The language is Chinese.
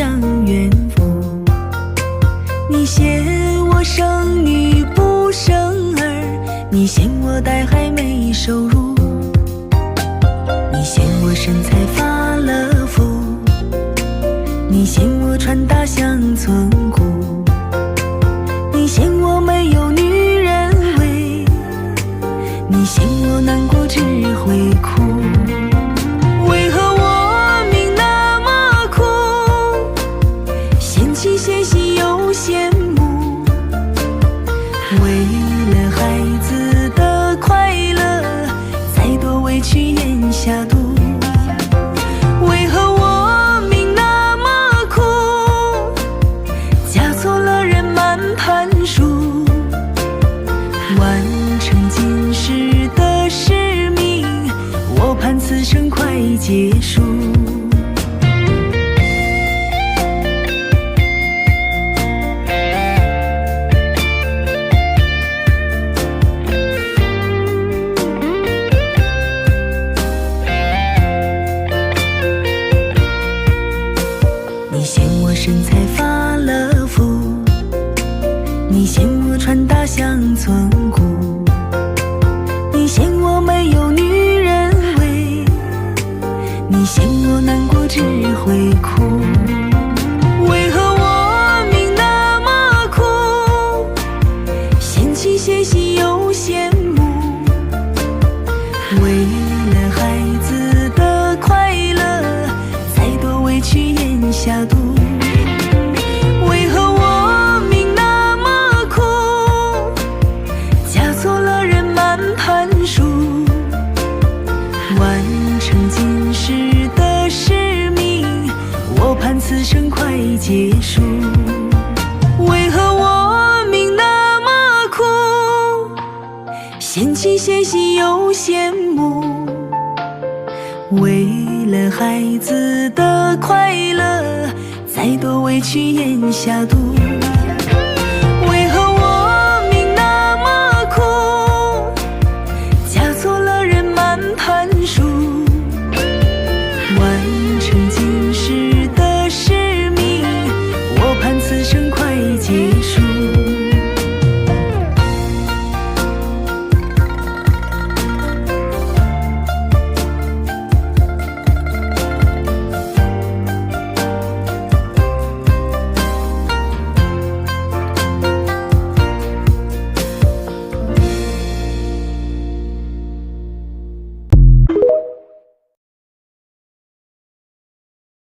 享缘福。你嫌我生女不生儿，你嫌我带孩没收入，你嫌我身材发了福，你嫌我穿搭像村姑，你嫌我没有女人味，你嫌我难过只会哭。为何我命那么苦，嫌弃嫌隙又羡慕，为了孩子的快乐，再多委屈咽下肚。为何我命那么苦，嫁错了人满盘输，完成今世的使命，我盼此生快结束。你嫌我身材发了福，你嫌我穿搭像村姑，你嫌我没有女人味，你嫌我难过只会哭。为何我命那么苦，嫌弃嫌隙又羡慕，为了孩子的快乐，再多委屈咽下肚。为何我命那么苦，嫁错了人满盘输，完成今世的使命，我盼此生快结束。为何我命那么苦，嫌弃嫌隙又羡慕，为了孩子的快乐，再多委屈咽下肚。